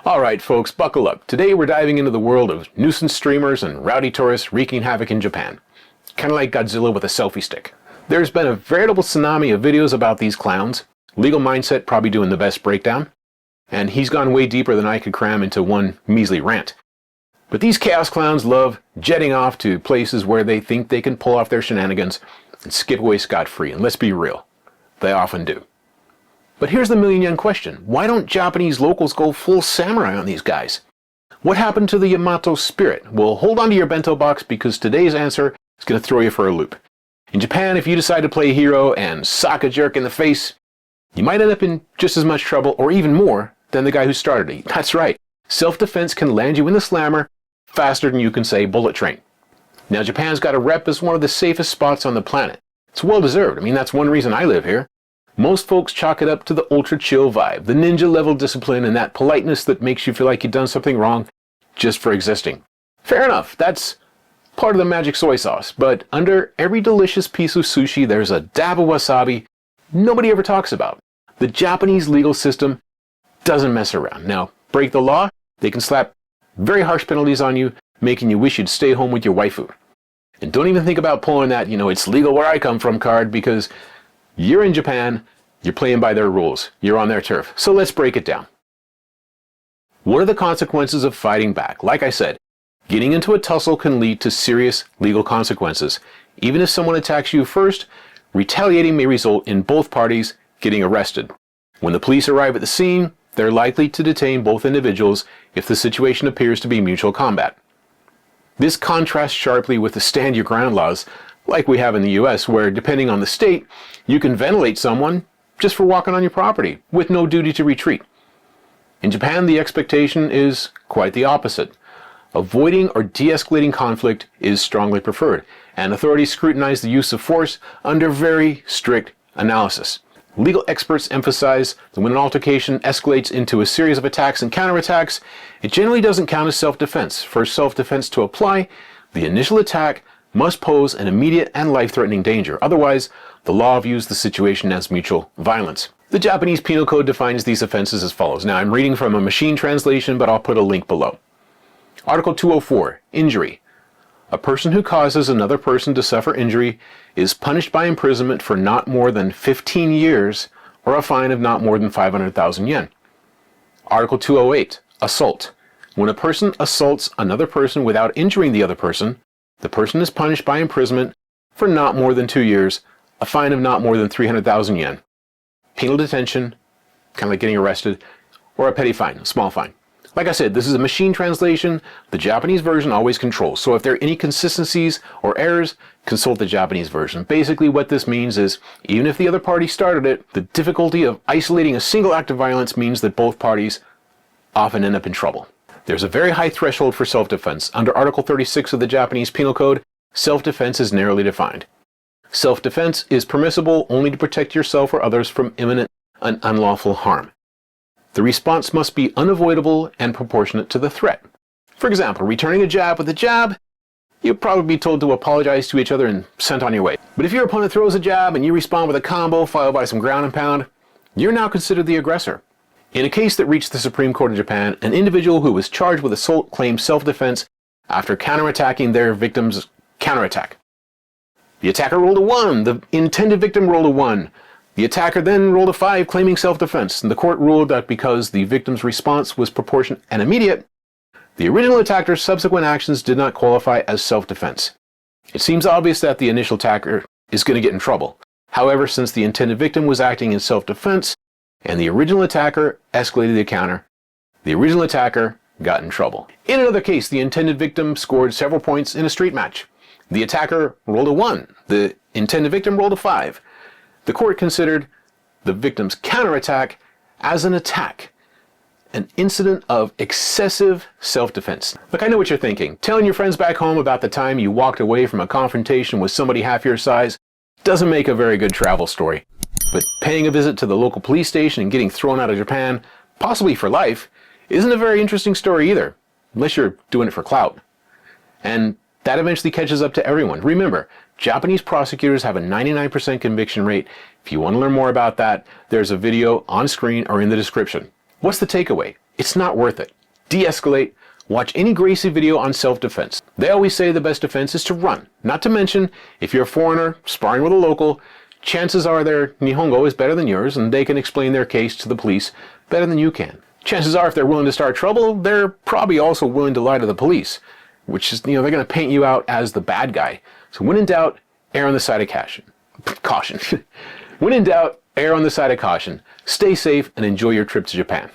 Alright folks, buckle up. Today we're diving into the world of nuisance streamers and rowdy tourists wreaking havoc in Japan. Kinda like Godzilla with a selfie stick. There's been a veritable tsunami of videos about these clowns. Legal Mindset probably doing the best breakdown. And he's gone way deeper than I could cram into one measly rant. But these chaos clowns love jetting off to places where they think they can pull off their shenanigans and skip away scot-free. And let's be real, they often do. But here's the million-yen question. Why don't Japanese locals go full samurai on these guys? What happened to the Yamato spirit? Well, hold on to your bento box because today's answer is going to throw you for a loop. In Japan, if you decide to play hero and sock a jerk in the face, you might end up in just as much trouble, or even more, than the guy who started it. That's right. Self-defense can land you in the slammer faster than you can say bullet train. Now, Japan's got a rep as one of the safest spots on the planet. It's well-deserved. I mean, that's one reason I live here. Most folks chalk it up to the ultra-chill vibe, the ninja-level discipline, and that politeness that makes you feel like you've done something wrong just for existing. Fair enough, that's part of the magic soy sauce, but under every delicious piece of sushi there's a dab of wasabi nobody ever talks about. The Japanese legal system doesn't mess around. Now, break the law, they can slap very harsh penalties on you, making you wish you'd stay home with your waifu. And don't even think about pulling that, it's legal where I come from card, because you're in Japan, you're playing by their rules, you're on their turf. So let's break it down. What are the consequences of fighting back? Like I said, getting into a tussle can lead to serious legal consequences. Even if someone attacks you first, retaliating may result in both parties getting arrested. When the police arrive at the scene, they're likely to detain both individuals if the situation appears to be mutual combat. This contrasts sharply with the stand your ground laws like we have in the US, where depending on the state, you can ventilate someone just for walking on your property with no duty to retreat. In Japan, the expectation is quite the opposite. Avoiding or de-escalating conflict is strongly preferred, and authorities scrutinize the use of force under very strict analysis. Legal experts emphasize that when an altercation escalates into a series of attacks and counterattacks, it generally doesn't count as self-defense. For self-defense to apply, the initial attack must pose an immediate and life-threatening danger. Otherwise, the law views the situation as mutual violence. The Japanese Penal Code defines these offenses as follows. Now, I'm reading from a machine translation, but I'll put a link below. Article 204, Injury. A person who causes another person to suffer injury is punished by imprisonment for not more than 15 years or a fine of not more than 500,000 yen. Article 208, Assault. When a person assaults another person without injuring the other person, the person is punished by imprisonment for not more than 2 years, a fine of not more than 300,000 yen, penal detention, kind of like getting arrested, or a petty fine, a small fine. Like I said, this is a machine translation. The Japanese version always controls. So if there are any inconsistencies or errors, consult the Japanese version. Basically what this means is, even if the other party started it, the difficulty of isolating a single act of violence means that both parties often end up in trouble. There's a very high threshold for self-defense. Under Article 36 of the Japanese Penal Code, self-defense is narrowly defined. Self-defense is permissible only to protect yourself or others from imminent and unlawful harm. The response must be unavoidable and proportionate to the threat. For example, returning a jab with a jab, you'll probably be told to apologize to each other and sent on your way. But if your opponent throws a jab and you respond with a combo followed by some ground and pound, you're now considered the aggressor. In a case that reached the Supreme Court of Japan, an individual who was charged with assault claimed self-defense after counterattacking their victim's counterattack. The attacker rolled a 1, the intended victim rolled a 1. The attacker then rolled a 5 claiming self-defense, and the court ruled that because the victim's response was proportionate and immediate, the original attacker's subsequent actions did not qualify as self-defense. It seems obvious that the initial attacker is going to get in trouble. However, since the intended victim was acting in self-defense, and the original attacker escalated the counter, the original attacker got in trouble. In another case, the intended victim scored several points in a street match. The attacker rolled a 1. The intended victim rolled a 5. The court considered the victim's counterattack as an attack, an incident of excessive self-defense. Look, I know what you're thinking. Telling your friends back home about the time you walked away from a confrontation with somebody half your size doesn't make a very good travel story. But paying a visit to the local police station and getting thrown out of Japan, possibly for life, isn't a very interesting story either, unless you're doing it for clout. And that eventually catches up to everyone. Remember, Japanese prosecutors have a 99% conviction rate. If you want to learn more about that, there's a video on screen or in the description. What's the takeaway? it's not worth it. De-escalate. Watch any Gracie video on self-defense. They always say the best defense is to run. Not to mention, if you're a foreigner sparring with a local, chances are their Nihongo is better than yours and they can explain their case to the police better than you can. Chances are if they're willing to start trouble, they're probably also willing to lie to the police, which is, they're going to paint you out as the bad guy. So when in doubt, err on the side of caution. When in doubt, err on the side of caution. Stay safe and enjoy your trip to Japan.